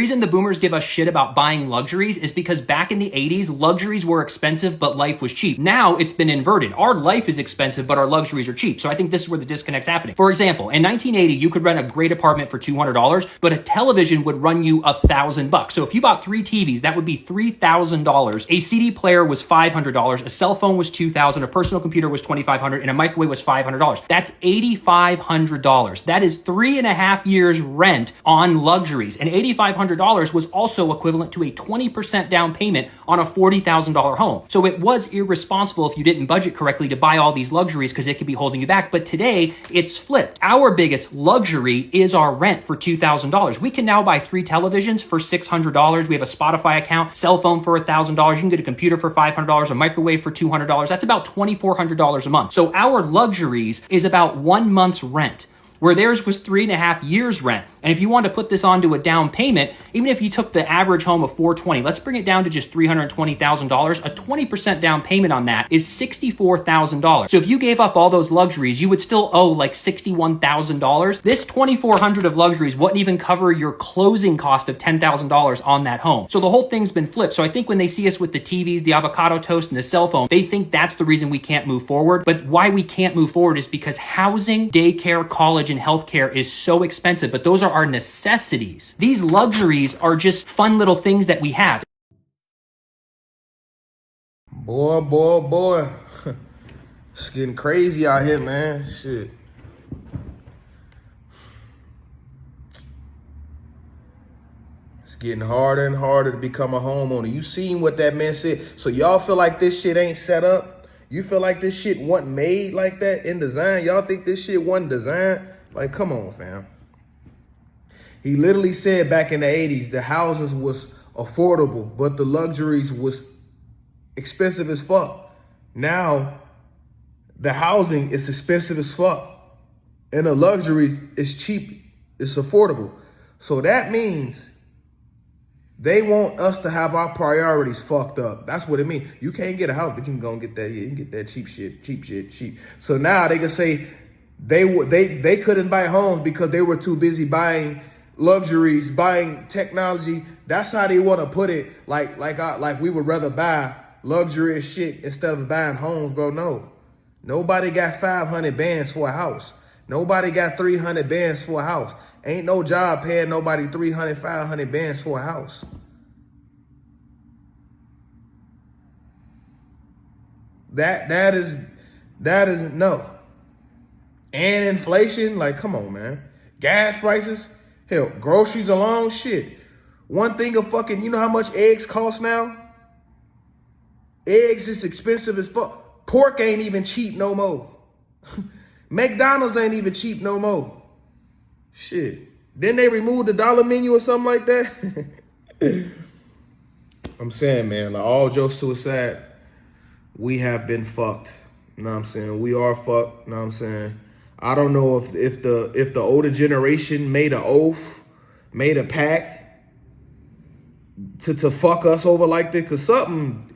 reason the boomers give us shit about buying luxuries is because back in the 80s, luxuries were expensive, but life was cheap. Now it's been inverted. Our life is expensive, but our luxuries are cheap. So I think this is where the disconnect's happening. For example, in 1980, you could rent a great apartment for $200, but a television would run you $1,000. So if you bought 3 TVs, that would be $3,000. A CD player was $500. A cell phone was $2,000. A personal computer was $2,500, and a microwave was $500. That's $8,500. That is 3.5 years rent on luxuries. And $8,500 was also equivalent to a 20% down payment on a $40,000 home. So it was irresponsible if you didn't budget correctly to buy all these luxuries because it could be holding you back. But today it's flipped. Our biggest luxury is our rent for $2,000. We can now buy 3 televisions for $600. We have a Spotify account, cell phone for $1,000. You can get a computer for $500, a microwave for $200. That's about $2,400 a month. So our luxuries is about 1 month's rent, where theirs was 3.5 years rent. And if you want to put this onto a down payment, even if you took the average home of $420, let's bring it down to just $320,000. A 20% down payment on that is $64,000. So if you gave up all those luxuries, you would still owe like $61,000. This $2,400 of luxuries wouldn't even cover your closing cost of $10,000 on that home. So the whole thing's been flipped. So I think when they see us with the TVs, the avocado toast, and the cell phone, they think that's the reason we can't move forward. But why we can't move forward is because housing, daycare, college, and healthcare is so expensive, but those are our necessities. These luxuries are just fun little things that we have. Boy. It's getting crazy out here, man. Shit. It's getting harder and harder to become a homeowner. You seen what that man said. So y'all feel like this shit ain't set up? You feel like this shit wasn't made like that in design? Y'all think this shit wasn't designed? Like, come on, fam. He literally said back in the 80s, the houses was affordable, but the luxuries was expensive as fuck. Now, the housing is expensive as fuck. And the luxuries is cheap, it's affordable. So that means they want us to have our priorities fucked up. That's what it means. You can't get a house, but you can go and get that. Yeah, you can get that cheap shit. So now they can say they couldn't buy homes because they were too busy buying luxuries, buying technology. That's how they want to put it. Like we would rather buy luxurious shit instead of buying homes, bro. No, nobody got 500 bands for a house. Nobody got 300 bands for a house. Ain't no job paying nobody 300, 500 bands for a house. That is no. And inflation, like, come on, man. Gas prices, hell, groceries alone, shit. One thing of fucking, you know how much eggs cost now? Eggs is expensive as fuck. Pork ain't even cheap no more. McDonald's ain't even cheap no more. Shit. Then they removed the dollar menu or something like that. I'm saying, man, like, all jokes to aside, we have been fucked. You know what I'm saying? We are fucked. You know what I'm saying? I don't know if the older generation made an oath, made a pact to fuck us over like this, because something,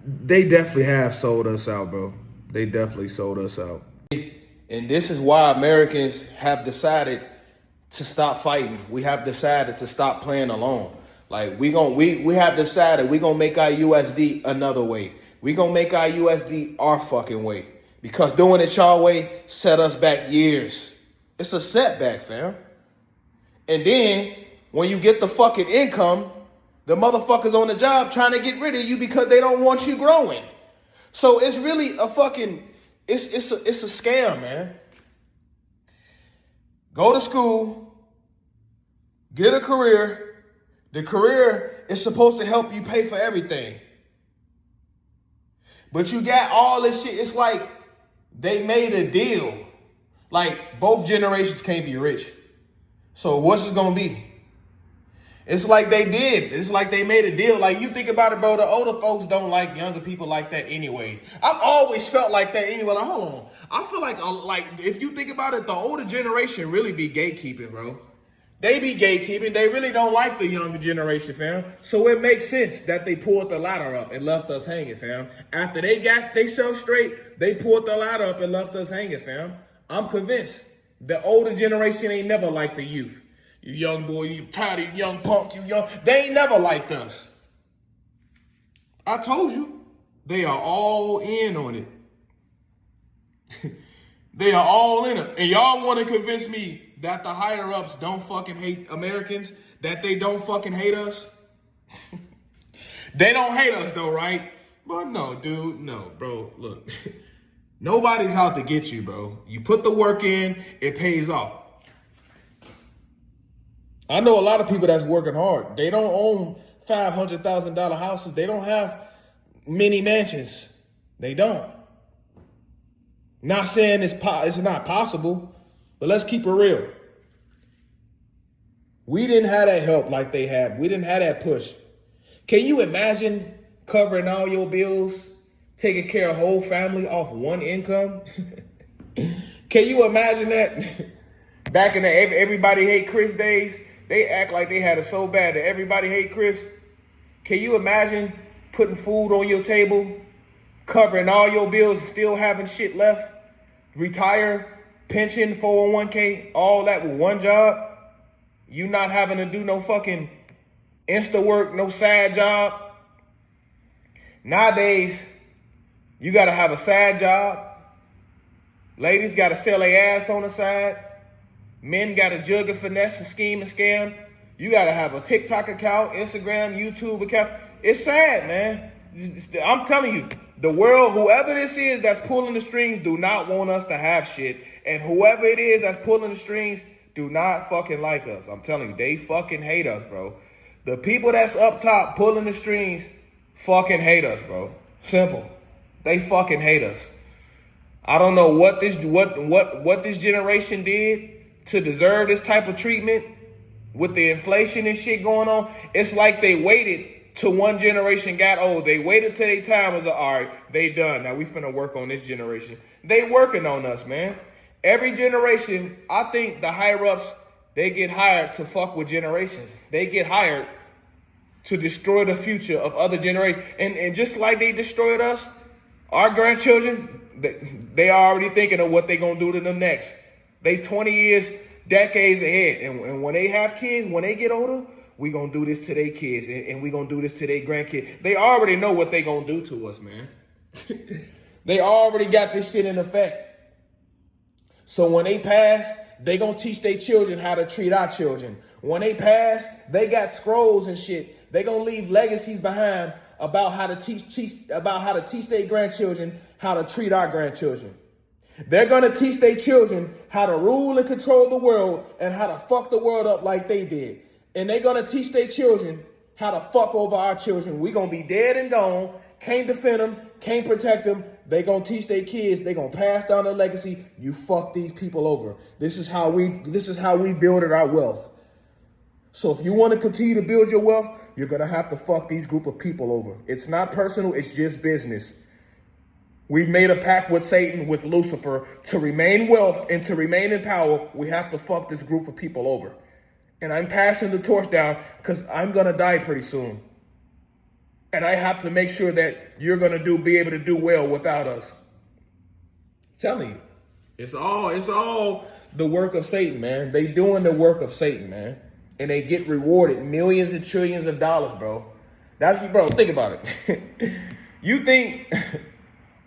they definitely have sold us out, bro. They definitely sold us out. And this is why Americans have decided to stop fighting. We have decided to stop playing alone. Like, we have decided we're gonna make our USD another way. We're gonna make our USD our fucking way. Because doing it y'all way set us back years. It's a setback, fam. And then when you get the fucking income, the motherfuckers on the job trying to get rid of you because they don't want you growing. So it's really a fucking, it's a scam, man. Go to school, get a career. The career is supposed to help you pay for everything. But you got all this shit. It's like they made a deal. Like, both generations can't be rich. So what's it gonna be? It's like they did. It's like they made a deal. Like, you think about it, bro, the older folks don't like younger people like that anyway. I've always felt like that anyway. Like, hold on. I feel like if you think about it, the older generation really be gatekeeping, bro. They be gatekeeping. They really don't like the younger generation, fam. So it makes sense that they pulled the ladder up and left us hanging, fam. After they got themselves straight, they pulled the ladder up and left us hanging, fam. I'm convinced the older generation ain't never liked the youth. You young boy, you tired of you young punk, you young. They ain't never liked us. I told you, they are all in on it. They are all in it. And y'all want to convince me that the higher ups don't fucking hate Americans, that they don't fucking hate us? They don't hate us though, right? But no, dude, no, bro, look. Nobody's out to get you, bro. You put the work in, it pays off. I know a lot of people that's working hard. They don't own $500,000 houses. They don't have many mansions. They don't. Not saying it's not possible, but let's keep it real. We didn't have that help like they had. We didn't have that push. Can you imagine covering all your bills, taking care of a whole family off one income? Can you imagine that? Back in the Everybody Hate Chris days, they act like they had it so bad that everybody hate Chris. Can you imagine putting food on your table, covering all your bills, still having shit left? Retire, pension, 401k, all that with one job? You not having to do no fucking Insta work, no side job? Nowadays, you gotta have a side job. Ladies gotta sell their ass on the side. Men gotta jug and finesse and scheme and scam. You gotta have a TikTok account, Instagram, YouTube account. It's sad, man. I'm telling you, the world, whoever this is that's pulling the strings, do not want us to have shit. And whoever it is that's pulling the strings, do not fucking like us. I'm telling you, they fucking hate us, bro. The people that's up top pulling the strings fucking hate us, bro. Simple. They fucking hate us. I don't know what this generation did to deserve this type of treatment with the inflation and shit going on. It's like they waited till one generation got old. They waited till their time was all right, they done. Now we finna work on this generation. They working on us, man. Every generation, I think the higher ups, they get hired to fuck with generations. They get hired to destroy the future of other generations. And just like they destroyed us, our grandchildren, they are already thinking of what they gonna do to them next. They 20 years, decades ahead. And when they have kids, when they get older, we gonna do this to their kids, and we gonna do this to their grandkids. They already know what they gonna do to us, man. They already got this shit in effect. So when they pass, they gonna teach their children how to treat our children. When they pass, they got scrolls and shit. They gonna leave legacies behind about how to teach their grandchildren how to treat our grandchildren. They're gonna teach their children how to rule and control the world and how to fuck the world up like they did. And they're gonna teach their children how to fuck over our children. We gonna be dead and gone, can't defend them, can't protect them. They gonna teach their kids, they gonna pass down their legacy. You fuck these people over. This is how we build our wealth. So if you want to continue to build your wealth, you're gonna have to fuck these group of people over. It's not personal, it's just business. We've made a pact with Satan, with Lucifer, to remain wealth and to remain in power. We have to fuck this group of people over. And I'm passing the torch down because I'm going to die pretty soon. And I have to make sure that you're going to be able to do well without us. I'm telling you, it's all the work of Satan, man. They doing the work of Satan, man. And they get rewarded millions and trillions of dollars, bro. Bro, think about it. You think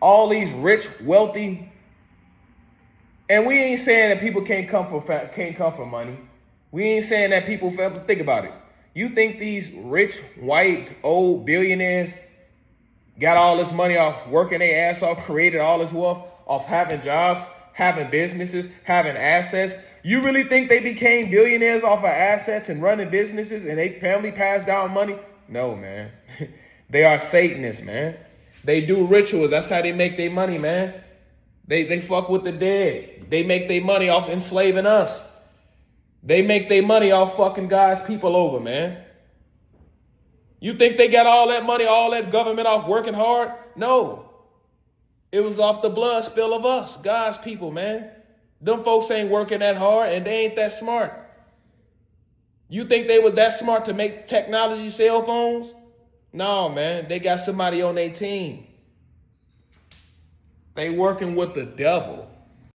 all these rich, wealthy, and we ain't saying that people can't come for money. We ain't saying that people, think about it. You think these rich, white, old billionaires got all this money off working their ass off, created all this wealth off having jobs, having businesses, having assets? You really think they became billionaires off of assets and running businesses and they family passed down money? No, man. They are Satanists, man. They do rituals. That's how they make their money, man. They fuck with the dead. They make their money off enslaving us. They make their money off fucking God's people over, man. You think they got all that money, all that government off working hard? No. It was off the blood spill of us, God's people, man. Them folks ain't working that hard and they ain't that smart. You think they was that smart to make technology cell phones? No, man. They got somebody on their team. They working with the devil.